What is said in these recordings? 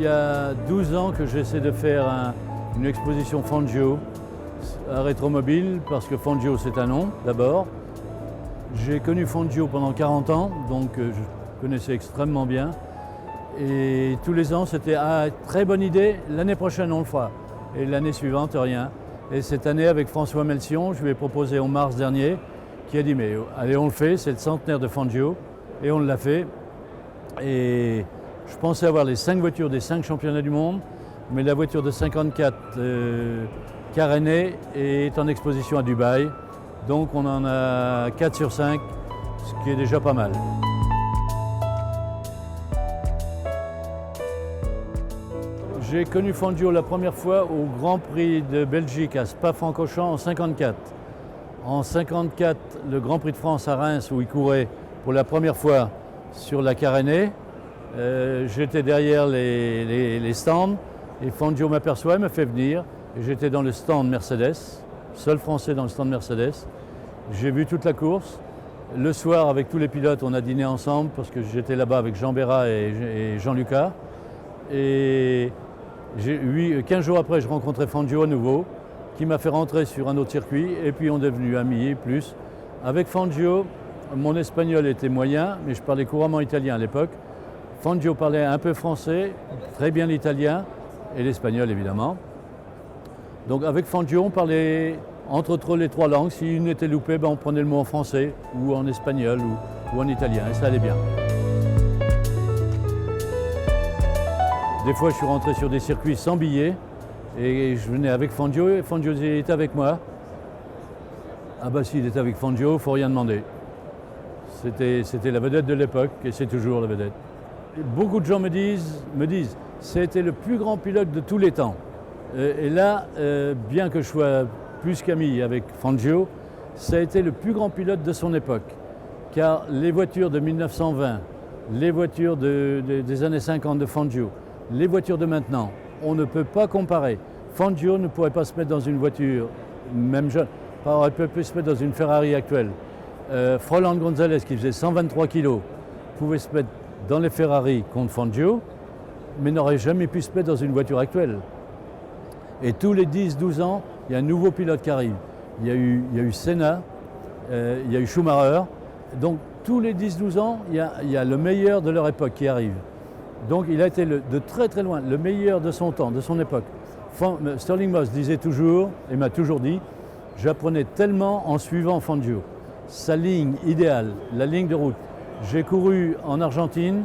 y a 12 ans que j'essaie de faire une exposition Fangio à Rétromobile, parce que Fangio c'est un nom d'abord. J'ai connu Fangio pendant 40 ans, donc je connaissais extrêmement bien. Et tous les ans c'était très bonne idée, l'année prochaine on le fera. Et l'année suivante rien. Et cette année avec François Melsion, je lui ai proposé en mars dernier, qui a dit mais allez on le fait, c'est le centenaire de Fangio. Et on l'a fait. Et je pensais avoir les 5 voitures des 5 championnats du monde, mais la voiture de 54 carénée est en exposition à Dubaï. Donc on en a 4 sur 5, ce qui est déjà pas mal. J'ai connu Fangio la première fois au Grand Prix de Belgique à Spa-Francorchamps en 54. En 54, le Grand Prix de France à Reims où il courait pour la première fois sur la carénée. J'étais derrière les stands et Fangio m'aperçoit, me fait venir. J'étais dans le stand Mercedes, seul Français dans le stand Mercedes. J'ai vu toute la course. Le soir, avec tous les pilotes, on a dîné ensemble parce que j'étais là-bas avec Jean Bérat et Jean-Lucas. Et 15 jours après, je rencontrais Fangio à nouveau, qui m'a fait rentrer sur un autre circuit. Et puis on est devenus amis plus. Avec Fangio, mon espagnol était moyen, mais je parlais couramment italien à l'époque. Fangio parlait un peu français, très bien l'italien et l'espagnol évidemment. Donc avec Fangio, on parlait entre autres les 3 langues. Si une était loupée, on prenait le mot en français ou en espagnol ou en italien et ça allait bien. Des fois, je suis rentré sur des circuits sans billets et je venais avec Fangio et Fangio était avec moi. Ah bah s'il était avec Fangio, il ne faut rien demander. C'était la vedette de l'époque et c'est toujours la vedette. Beaucoup de gens me disent, c'était le plus grand pilote de tous les temps. Et là, bien que je sois plus qu'ami avec Fangio, ça a été le plus grand pilote de son époque. Car les voitures de 1920, les voitures des années 50 de Fangio, les voitures de maintenant, on ne peut pas comparer. Fangio ne pourrait pas se mettre dans une voiture, même jeune, il peut plus se mettre dans une Ferrari actuelle. Froland González, qui faisait 123 kg, pouvait se mettre dans les Ferrari contre Fangio, mais n'aurait jamais pu se mettre dans une voiture actuelle. Et tous les 10-12 ans, il y a un nouveau pilote qui arrive. Il y a eu Senna, il y a eu Schumacher. Donc tous les 10-12 ans, il y a le meilleur de leur époque qui arrive. Donc il a été de très très loin le meilleur de son temps, de son époque. Stirling Moss disait toujours, et m'a toujours dit, j'apprenais tellement en suivant Fangio. Sa ligne idéale, la ligne de route. J'ai couru en Argentine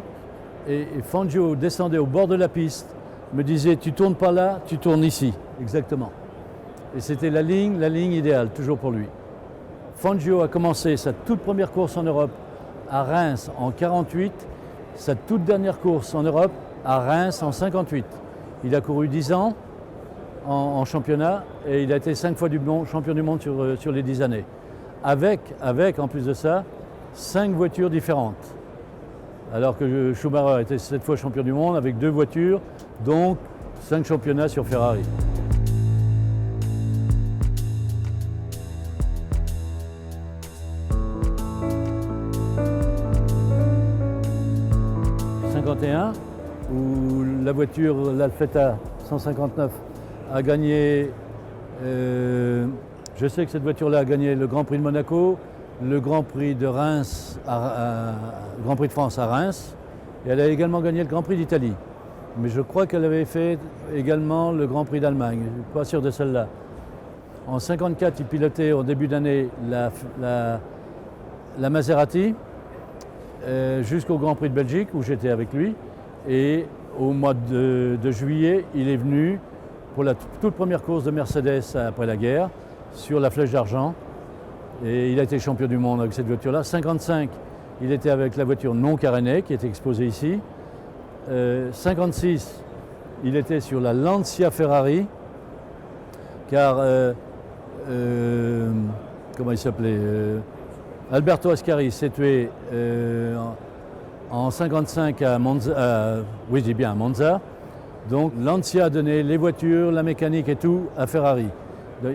et Fangio descendait au bord de la piste, me disait tu tournes pas là, tu tournes ici, exactement. Et c'était la ligne idéale, toujours pour lui. Fangio a commencé sa toute première course en Europe à Reims en 48, sa toute dernière course en Europe à Reims en 58. Il a couru 10 ans en championnat et il a été 5 fois champion du monde sur les 10 années. Avec, en plus de ça, 5 voitures différentes. Alors que Schumacher était 7 fois champion du monde avec 2 voitures, donc 5 championnats sur Ferrari. Où la voiture, l'Alfetta 159, a gagné, je sais que cette voiture-là a gagné le Grand Prix de Monaco, le Grand Prix de Reims, Grand Prix de France à Reims, et elle a également gagné le Grand Prix d'Italie. Mais je crois qu'elle avait fait également le Grand Prix d'Allemagne, je ne suis pas sûr de celle-là. En 54, il pilotait au début d'année la Maserati, jusqu'au Grand Prix de Belgique où j'étais avec lui. Et au mois de juillet, il est venu pour la toute première course de Mercedes après la guerre sur la Flèche d'Argent. Et il a été champion du monde avec cette voiture-là. 55, il était avec la voiture non carénée qui était exposée ici. 56, il était sur la Lancia Ferrari, car comment il s'appelait Alberto Ascari s'est tué en 55 à Monza, oui je dis bien à Monza. Donc Lancia a donné les voitures, la mécanique et tout à Ferrari.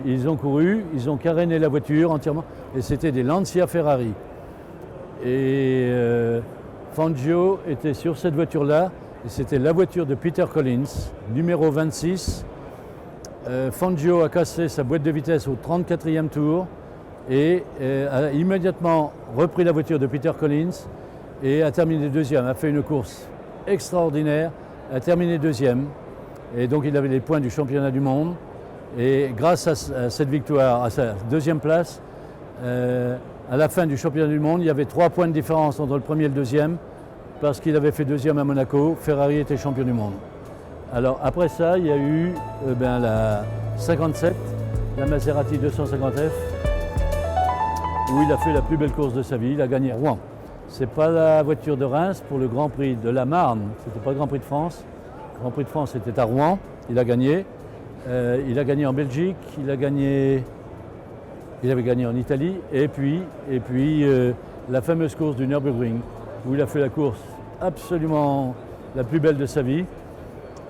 Ils ont couru, ils ont caréné la voiture entièrement et c'était des Lancia Ferrari. Et Fangio était sur cette voiture-là Et c'était la voiture de Peter Collins, numéro 26. Fangio a cassé sa boîte de vitesse au 34e tour et a immédiatement repris la voiture de Peter Collins et a terminé deuxième, a fait une course extraordinaire, a terminé deuxième. Et donc il avait les points du championnat du monde. Et grâce à cette victoire, à sa deuxième place, à la fin du championnat du monde, il y avait 3 points de différence entre le premier et le deuxième, parce qu'il avait fait deuxième à Monaco, Ferrari était champion du monde. Alors après ça, il y a eu la 57, la Maserati 250F, où il a fait la plus belle course de sa vie, il a gagné Rouen. C'est pas la voiture de Reims pour le Grand Prix de la Marne, c'était pas le Grand Prix de France. Le Grand Prix de France était à Rouen, il a gagné. Il a gagné en Belgique, il avait gagné en Italie, et puis la fameuse course du Nürburgring, où il a fait la course absolument la plus belle de sa vie.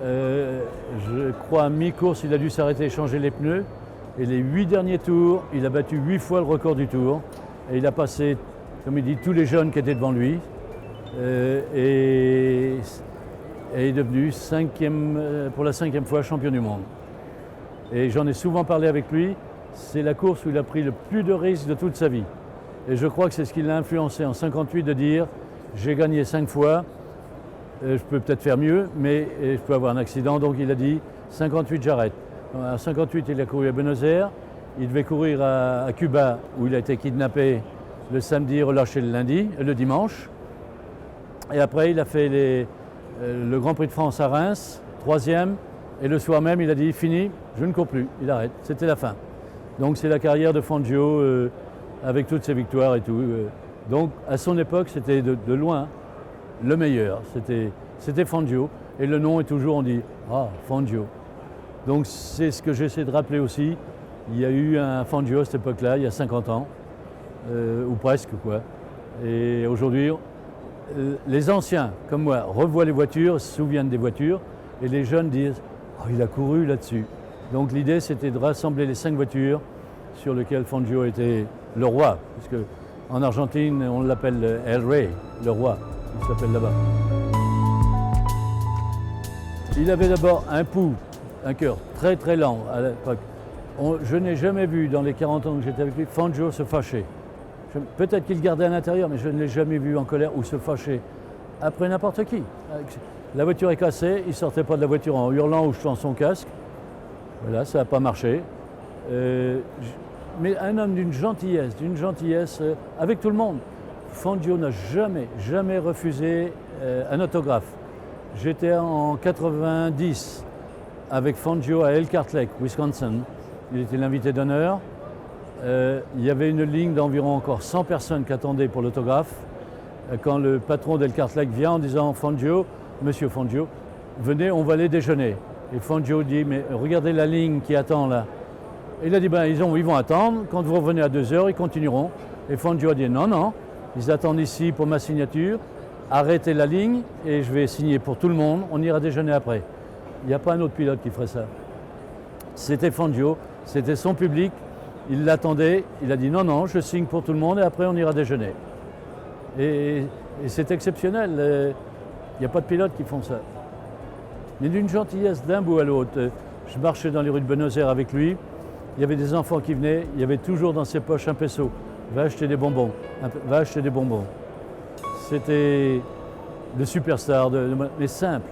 Je crois à mi-course, il a dû s'arrêter et changer les pneus. Et les 8 derniers tours, il a battu 8 fois le record du tour. Et il a passé, comme il dit, tous les jeunes qui étaient devant lui. Et est devenu pour la 5e fois champion du monde. Et j'en ai souvent parlé avec lui. C'est la course où il a pris le plus de risques de toute sa vie. Et je crois que c'est ce qui l'a influencé en 58 de dire « j'ai gagné 5 fois, je peux peut-être faire mieux, mais je peux avoir un accident ». Donc il a dit « 58, j'arrête ». En 58, il a couru à Buenos Aires. Il devait courir à Cuba, où il a été kidnappé le samedi, relâché le dimanche. Et après, il a fait le Grand Prix de France à Reims, 3e. Et le soir même, il a dit « fini, je ne cours plus ». Il arrête, c'était la fin. Donc c'est la carrière de Fangio avec toutes ses victoires et tout. Donc à son époque, c'était de loin le meilleur. C'était Fangio. Et le nom est toujours, on dit « ah, Fangio ». Donc c'est ce que j'essaie de rappeler aussi. Il y a eu un Fangio à cette époque-là, il y a 50 ans, ou presque quoi. Et aujourd'hui, les anciens, comme moi, revoient les voitures, se souviennent des voitures, et les jeunes disent « oh, il a couru là-dessus ». Donc l'idée, c'était de rassembler les 5 voitures sur lesquelles Fangio était le roi, puisque en Argentine, on l'appelle El Rey, le roi, il s'appelle là-bas. Il avait d'abord un pouls, un cœur très très lent à l'époque. Je n'ai jamais vu dans les 40 ans que j'étais avec lui Fangio se fâcher. Peut-être qu'il gardait à l'intérieur, mais je ne l'ai jamais vu en colère ou se fâcher après n'importe qui. La voiture est cassée, il ne sortait pas de la voiture en hurlant ou jetant son casque. Voilà, ça n'a pas marché. Mais un homme d'une gentillesse avec tout le monde. Fangio n'a jamais refusé un autographe. J'étais en 90 avec Fangio à Elkhart Lake, Wisconsin. Il était l'invité d'honneur. Il y avait une ligne d'environ encore 100 personnes qui attendaient pour l'autographe. Quand le patron d'Elkhart Lake vient en disant « Fangio, monsieur Fangio, venez, on va aller déjeuner ». Et Fangio dit « mais regardez la ligne qui attend là ». Et il a dit « ils vont attendre, quand vous revenez à 2 heures, ils continueront ». Et Fangio a dit « non, ils attendent ici pour ma signature, arrêtez la ligne et je vais signer pour tout le monde, on ira déjeuner après ». Il n'y a pas un autre pilote qui ferait ça. C'était Fangio, c'était son public, il l'attendait, il a dit « non, je signe pour tout le monde et après on ira déjeuner ». Et c'est exceptionnel, il n'y a pas de pilotes qui font ça. Mais d'une gentillesse d'un bout à l'autre. Je marchais dans les rues de Buenos Aires avec lui, il y avait des enfants qui venaient, il y avait toujours dans ses poches un peso. Va acheter des bonbons, C'était le superstar, mais simple.